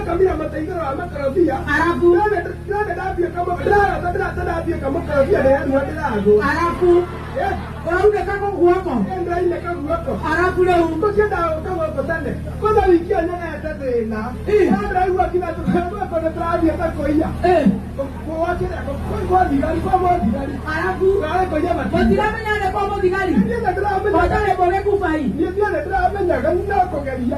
kamira mataigara wa makarabia. Alafu ndio ndabia kama ndabia kama karabia ya ndirago. Alafu Waude kako guoko. Ndio ile kako guoko. Alafu leo uko kienda kama kotane. Kwanza wiki ya nyanya ya tena. Ndio huwa kina tukao kwa tradi hata koia. Kwa wacha kwa digari kwa digari. Alafu wale kwa nyama. Watirame nyane kwa digari. Ndio ndio Watale bole kufai. Ndio ndio amenya ganna ko garia.